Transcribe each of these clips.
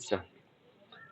अच्छा।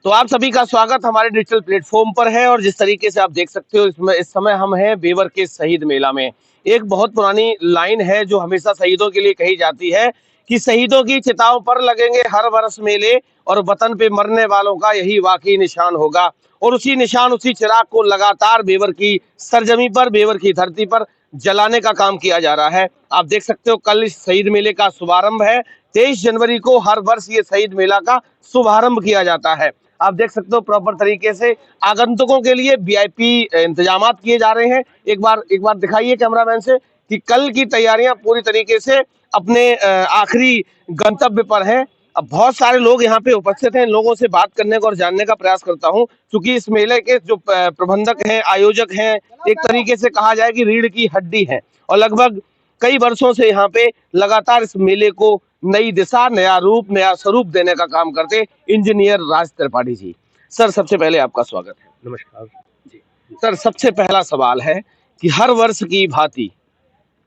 तो आप सभी का स्वागत हमारे डिजिटल प्लेटफॉर्म पर है और जिस तरीके से आप देख सकते हो इसमें इस समय हम हैं बेवर के शहीद मेला में। एक बहुत पुरानी लाइन है जो हमेशा शहीदों के लिए कही जाती है कि शहीदों की चिताओं पर लगेंगे हर वर्ष मेले और वतन पे मरने वालों का यही वाकई निशान होगा। और उसी निशान उसी चिराग को लगातार बेवर की सरजमी पर बेवर की धरती पर जलाने का काम किया जा रहा है। आप देख सकते हो कल इस शहीद मेले का शुभारंभ है। 23 जनवरी को हर वर्ष ये शहीद मेला का शुभारंभ किया जाता है। आप देख सकते हो प्रॉपर तरीके से आगंतुकों के लिए वीआईपी इंतजाम किए जा रहे हैं। एक बार दिखाइए कैमरामैन से कि कल की तैयारियां पूरी तरीके से अपने आखिरी गंतव्य पर हैं। अब बहुत सारे लोग यहाँ पे उपस्थित हैं। लोगों से बात करने का और जानने का प्रयास करता हूँ क्योंकि इस मेले के जो प्रबंधक हैं, आयोजक हैं, एक तरीके से कहा जाए कि रीढ़ की हड्डी है और लगभग कई वर्षों से यहाँ पे लगातार इस मेले को नई दिशा, नया रूप, नया स्वरूप देने का काम करते इंजीनियर राज त्रिपाठी जी। सर, सबसे पहले आपका स्वागत है। नमस्कार जी। सर, सबसे पहला सवाल है कि हर वर्ष की भांति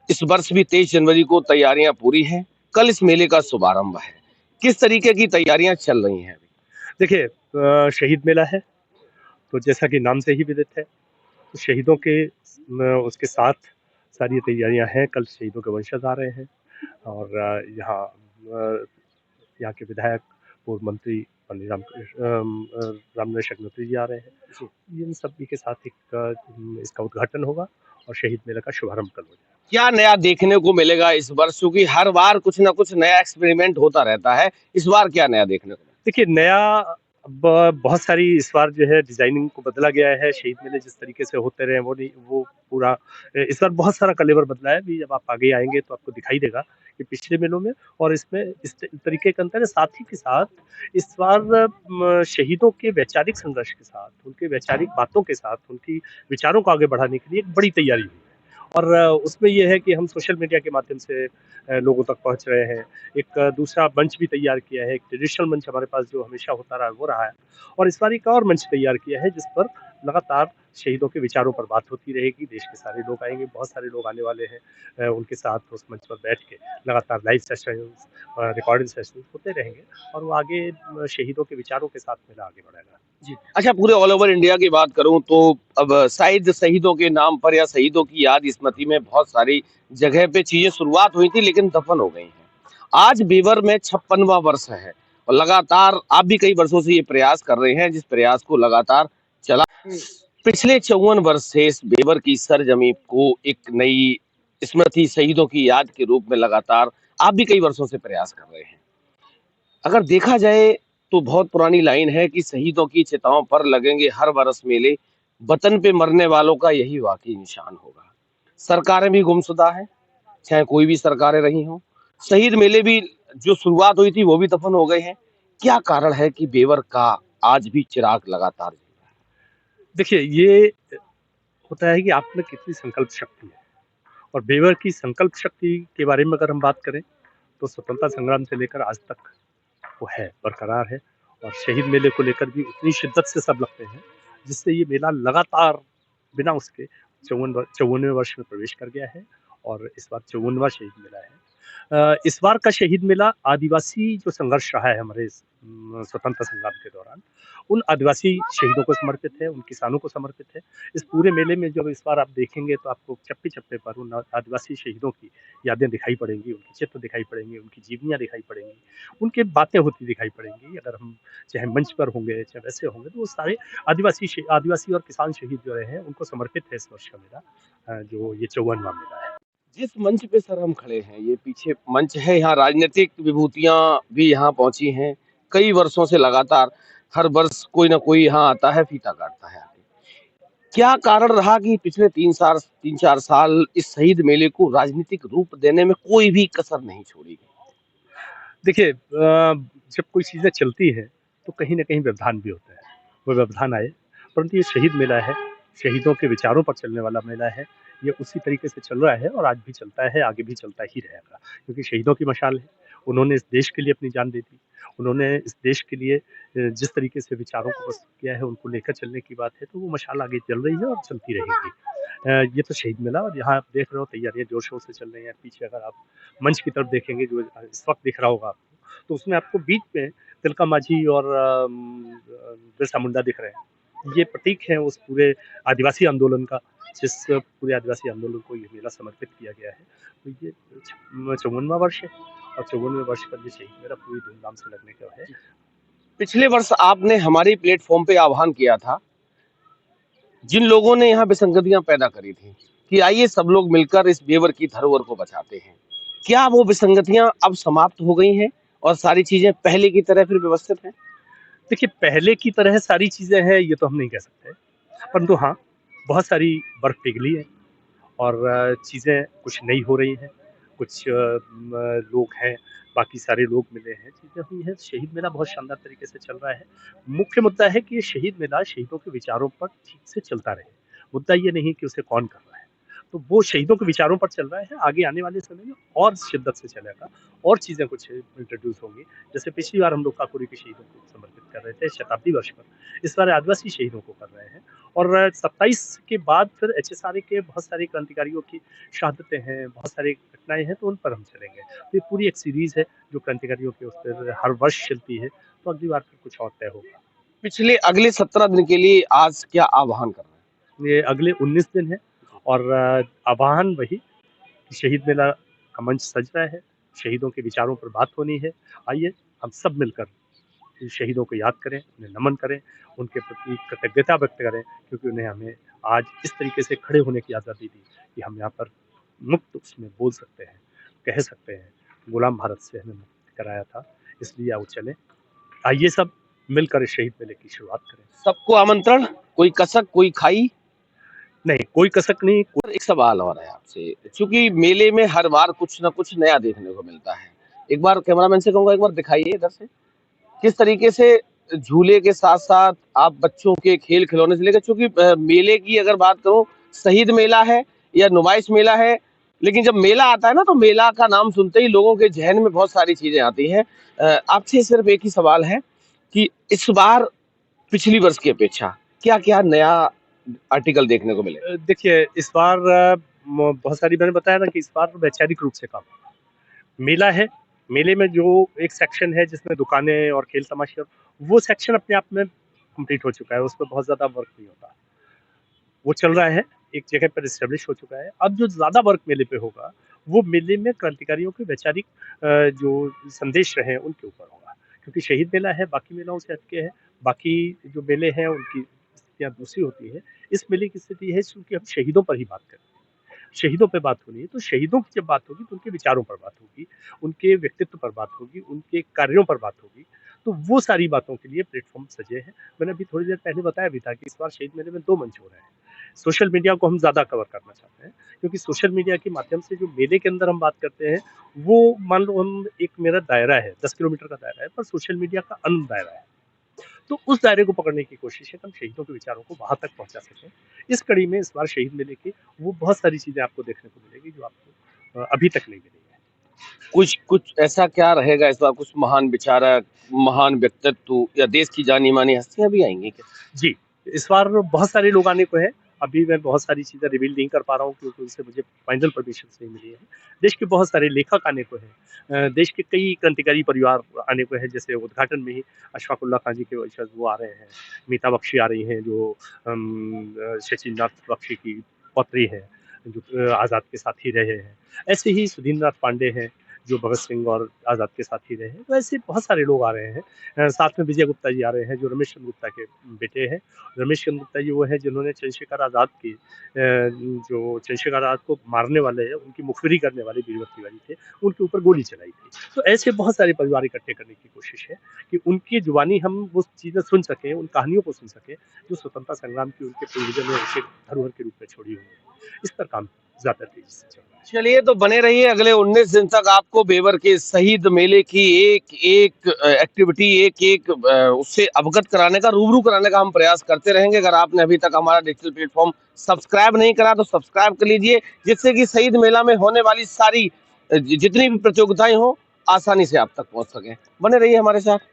इस वर्ष भी 23 जनवरी को तैयारियां पूरी हैं। कल इस मेले का शुभारंभ है। किस तरीके की तैयारियां चल रही हैं? देखिए, शहीद मेला है तो जैसा कि नाम से ही विदित है, तो शहीदों के उसके साथ सारी तैयारियां हैं। कल शहीदों के वंशज आ रहे हैं और यहाँ के विधायक, पूर्व मंत्री पंडित रामनरेश अग्निहोत्री जी आ रहे हैं। इन सभी के साथ इसका उद्घाटन होगा और शहीद मेला का शुभारंभ कल हो जाएगा। क्या नया देखने को मिलेगा इस वर्ष, क्योंकि हर बार कुछ ना कुछ नया एक्सपेरिमेंट होता रहता है। इस बार क्या नया देखने को मिलेगा? देखिए, नया अब बहुत सारी इस बार जो है डिजाइनिंग को बदला गया है। शहीद मेले जिस तरीके से होते रहे वो नहीं, वो पूरा इस बार बहुत सारा कलेवर बदला है। भी जब आप आगे आएंगे तो आपको दिखाई देगा कि पिछले मेलों में और इसमें इस तरीके का अंतर है। साथ ही के साथ इस बार शहीदों के वैचारिक संघर्ष के साथ, उनके वैचारिक बातों के साथ, उनकी विचारों को आगे बढ़ाने के लिए एक बड़ी तैयारी हुई है। और उसमें ये है कि हम सोशल मीडिया के माध्यम से लोगों तक पहुंच रहे हैं। एक दूसरा मंच भी तैयार किया है। एक ट्रेडिशनल मंच हमारे पास जो हमेशा होता रहा वो रहा है, और इस बार एक और मंच तैयार किया है जिस पर लगातार शहीदों के विचारों पर बात होती रहेगी। देश के सारे लोग आएंगे, बहुत सारे लोग आने वाले हैं। उनके साथ उस मंच पर बैठ के लगातार लाइव सेशंस, रिकॉर्डिंग सेशंस होते रहेंगे और वो आगे शहीदों के विचारों के साथ मेला आगे बढ़ेगा। जी। अच्छा, पूरे ऑल ओवर इंडिया की बात करूं तो अब शायद शहीदों के नाम पर या शहीदों की याद स्मृति में बहुत सारी जगह पे चीजें शुरुआत हुई थी लेकिन दफन हो गई हैं। आज बेवर में 56वां वर्ष है और लगातार आप भी कई वर्षों से ये प्रयास कर रहे हैं, जिस प्रयास को लगातार चला पिछले 54 वर्ष से इस बेवर की सरजमी को एक नई स्मृति, शहीदों की याद के रूप में लगातार आप भी कई वर्षों से प्रयास कर रहे हैं। अगर देखा जाए तो बहुत पुरानी लाइन है कि शहीदों की चिताओं पर लगेंगे हर बरस मेले, वतन पे मरने वालों का यही वाकई निशान होगा। सरकारें भी गुमशुदा हैं, चाहे कोई भी सरकारें रही हों। शहीद मेले भी जो शुरुआत हुई थी वो भी दफन हो गए हैं। क्या कारण है कि बेवर का आज भी चिराग लगातार जल रहा है? देखिए, ये होता है कि आप में कितनी संकल्प शक्ति है। और बेवर की संकल्प शक्ति के बारे में अगर हम बात करें तो स्वतंत्रता संग्राम से लेकर आज तक वो है, बरकरार है। और शहीद मेले को लेकर भी उतनी शिद्दत से सब लगते हैं, जिससे ये मेला लगातार बिना उसके 54वें वर्ष में प्रवेश कर गया है और इस बार 54वां शहीद मेला है। इस बार का शहीद मेला आदिवासी जो संघर्ष रहा है हमारे स्वतंत्रता संग्राम के दौरान, उन आदिवासी शहीदों को समर्पित है, उन किसानों को समर्पित है। इस पूरे मेले में जब इस बार आप देखेंगे तो आपको चप्पे-चप्पे पर उन आदिवासी शहीदों की यादें दिखाई पड़ेंगी, उनके चित्र दिखाई पड़ेंगे, उनकी जीवनियाँ दिखाई पड़ेंगी, उनकी बातें होती दिखाई पड़ेंगी। अगर हम चाहे मंच पर होंगे, चाहे वैसे होंगे, तो वो सारे आदिवासी और किसान शहीद जो रहे हैं, उनको समर्पित है इस वर्ष का मेला, जो ये 54वां मेला है। जिस मंच पे सर हम खड़े हैं, ये पीछे मंच है, यहाँ राजनीतिक विभूतियां भी यहाँ पहुंची हैं। कई वर्षों से लगातार हर वर्ष कोई ना कोई यहाँ आता है, फीता काटता है आके। क्या कारण रहा कि पिछले 3-4 साल इस शहीद मेले को राजनीतिक रूप देने में कोई भी कसर नहीं छोड़ी गई? देखिए, जब कोई चीज़ें चलती हैं तो कहीं न कहीं व्यवधान भी होता है। वो व्यवधान आए, परंतु ये शहीद मेला है, शहीदों के विचारों पर चलने वाला मेला है। ये उसी तरीके से चल रहा है और आज भी चलता है, आगे भी चलता ही रहेगा। क्योंकि शहीदों की मशाल है, उन्होंने इस देश के लिए अपनी जान दे दी। उन्होंने इस देश के लिए जिस तरीके से विचारों को प्रस्तुत किया है, उनको लेकर चलने की बात है, तो वो मशाल आगे जल रही है और चलती रहेगी। ये तो शहीद मेला, और यहाँ आप देख रहे हो तैयारियाँ ज़ोर-शोर से चल रही हैं। पीछे अगर आप मंच की तरफ देखेंगे, जो इस वक़्त दिख रहा होगा आपको, तो उसमें आपको बीच में तिलका मांझी और बिरसा मुंडा दिख रहे हैं। ये प्रतीक है उस पूरे आदिवासी आंदोलन का, जिस पूरे आदिवासी आंदोलन को ये मेला समर्पित किया गया है। तो ये 54वां वर्ष है और 54वें वर्ष पर ये शहीद मेला पूरी धूमधाम से लगने का है। पिछले वर्ष आपने हमारी प्लेटफॉर्म पे आह्वान किया था, जिन लोगों ने यहाँ विसंगतियां पैदा करी थी, कि आइए सब लोग मिलकर इस बेवर की धरोहर को बचाते हैं। क्या वो विसंगतियां अब समाप्त हो गई हैं और सारी चीजें पहले की तरह फिर व्यवस्थित हैं? देखिए, पहले की तरह सारी चीज़ें हैं ये तो हम नहीं कह सकते, परंतु हाँ, बहुत सारी बर्फ़ पिघली है और चीज़ें कुछ नई हो रही हैं, कुछ लोग हैं, बाकी सारे लोग मिले हैं, चीज़ें हुई हैं। शहीद मेला बहुत शानदार तरीके से चल रहा है। मुख्य मुद्दा है कि ये शहीद मेला शहीदों के विचारों पर ठीक से चलता रहे। मुद्दा ये नहीं कि उसे कौन कर रहा है। तो वो शहीदों के विचारों पर चल रहा है, आगे आने वाले समय में और शिद्दत से चलेगा और चीज़ें कुछ इंट्रोड्यूस होंगी। जैसे पिछली बार हम लोग काकोरी के शहीदों को समर्पित कर रहे थे शताब्दी वर्ष पर, इस बार आदिवासी शहीदों को कर रहे हैं और 27 के बाद फिर एचएसआरए के बहुत सारे क्रांतिकारियों की शहादतें हैं, बहुत सारी घटनाएँ हैं, तो उन पर हम चलेंगे। तो ये पूरी एक सीरीज़ है जो क्रांतिकारियों के उस पर हर वर्ष चलती है, तो अगली बार फिर कुछ और तय होगा। पिछले अगले 17 दिन के लिए आज क्या आह्वान कर रहे हैं? ये अगले 19 दिन है और आह्वान वही कि शहीद मेला का मंच सज रहा है, शहीदों के विचारों पर बात होनी है। आइए हम सब मिलकर शहीदों को याद करें, उन्हें नमन करें, उनके प्रति कृतज्ञता व्यक्त करें, क्योंकि उन्हें हमें आज इस तरीके से खड़े होने की आज़ादी दी कि हम यहाँ पर मुक्त उसमें बोल सकते हैं, कह सकते हैं, गुलाम भारत से हमें मुक्त कराया था, इसलिए आओ चलें। आइए सब मिलकर इस शहीद मेले की शुरुआत करें। सबको आमंत्रण, कोई कसक, कोई खाई? नहीं, कोई कसक नहीं। एक सवाल और है आपसे, चूंकि मेले में हर बार कुछ ना कुछ नया देखने को मिलता है। एक बार कैमरामैन से कहूंगा, एक बार दिखाइए इधर से, किस तरीके से झूले के साथ साथ आप बच्चों के खेल खिलौने से लेकर, चूंकि मेले की अगर बात करूं, शहीद मेला है या नुमाइश मेला है, लेकिन जब मेला आता है ना, तो मेला का नाम सुनते ही लोगों के जहन में बहुत सारी चीजें आती हैं। आपसे सिर्फ एक ही सवाल है कि इस बार पिछली वर्ष की अपेक्षा क्या क्या नया आर्टिकल देखने को मिले? देखिए, इस बार बहुत सारी मैंने बताया ना कि इस बार वैचारिक रूप से काम होगा। मेला है, मेले में जो एक सेक्शन है जिसमें दुकानें और खेल तमाशे, वो सेक्शन अपने आप में कंप्लीट हो चुका है, उसमें बहुत ज़्यादा वर्क नहीं होता। वो चल रहा है, एक जगह पर एस्टेब्लिश हो चुका है। अब जो ज़्यादा वर्क मेले पे होगा, वो मेले में क्रांतिकारियों के वैचारिक जो संदेश रहे हैं, उनके ऊपर होगा। क्योंकि शहीद मेला है, बाकी मेलाओं से हटके है, बाकी जो मेले हैं, उनकी स्थितियाँ दूसरी होती है। इस मेले की स्थिति है चूँकि हम शहीदों पर ही बात कर रहे हैं। शहीदों पे बात होनी है, तो शहीदों की जब बात होगी तो उनके विचारों पर बात होगी, उनके व्यक्तित्व पर बात होगी, उनके कार्यों पर बात होगी। तो वो सारी बातों के लिए प्लेटफ़ॉर्म सजे हैं। मैंने अभी थोड़ी देर पहले बताया भी था कि इस बार शहीद मेले में 2 मंच हो रहे हैं। सोशल मीडिया को हम ज़्यादा कवर करना चाहते हैं, क्योंकि सोशल मीडिया के माध्यम से जो मेले के अंदर हम बात करते हैं, वो मान लो हम एक मेरा दायरा है, 10 किलोमीटर का दायरा है, पर सोशल मीडिया का अन्य दायरा है। तो उस दायरे को पकड़ने की कोशिश है कि हम शहीदों के विचारों को वहाँ तक पहुँचा सकें। इस कड़ी में इस बार शहीद मेले की वो बहुत सारी चीज़ें आपको देखने को मिलेगी जो आपको अभी तक नहीं मिली है। कुछ कुछ ऐसा क्या रहेगा इस बार? कुछ महान विचारक, महान व्यक्तित्व या देश की जानी-मानी हस्तियाँ भी आएँगी क्या? जी, इस बार बहुत सारे लोग आने को हैं। अभी मैं बहुत सारी चीज़ें रिवील नहीं कर पा रहा हूँ क्योंकि उनसे मुझे फाइनल परमिशंस नहीं मिली है। देश के बहुत सारे लेखक आने को हैं। देश के कई क्रांतिकारी परिवार आने को हैं, जैसे उद्घाटन में ही अशफाक उल्लाह खां जी के वंशज वो आ रहे हैं। मीता बख्शी आ रही हैं जो शचीन्द्र नाथ बख्शी की पौत्री हैं, जो आज़ाद के साथी रहे हैं। ऐसे ही सुधींद्र नाथ पांडे हैं, जो भगत सिंह और आज़ाद के साथी रहे हैं। तो ऐसे बहुत सारे लोग आ रहे हैं। साथ में विजय गुप्ता जी आ रहे हैं, जो रमेश चंद्र गुप्ता के बेटे हैं। रमेश चंद्र गुप्ता जी वो हैं जिन्होंने चंद्रशेखर आज़ाद की जो चंद्रशेखर आज़ाद को मारने वाले हैं, उनकी मुखबिरी करने वाले वीरवत तिवारी थे, उनके ऊपर गोली चलाई थी। तो ऐसे बहुत सारे परिवार इकट्ठे करने की कोशिश है कि उनकी जुबानी हम वो चीज़ें सुन सकें, उन कहानियों को सुन सकें, जो स्वतंत्रता संग्राम की उनके पूर्वजों ने उसे धरोहर के रूप में छोड़ी हुई है। इस पर काम ज़्यादा तेज़ी से चल रहा है। चलिए, तो बने रहिए, अगले 19 दिन तक आपको बेवर के शहीद मेले की एक-एक एक्टिविटी, एक-एक उससे अवगत कराने का, रूबरू कराने का हम प्रयास करते रहेंगे। अगर आपने अभी तक हमारा डिजिटल प्लेटफ़ॉर्म सब्सक्राइब नहीं करा तो सब्सक्राइब कर लीजिए, जिससे कि शहीद मेला में होने वाली सारी जितनी भी प्रतियोगिताएँ हों, आसानी से आप तक पहुँच सकें। बने रहिए हमारे साथ।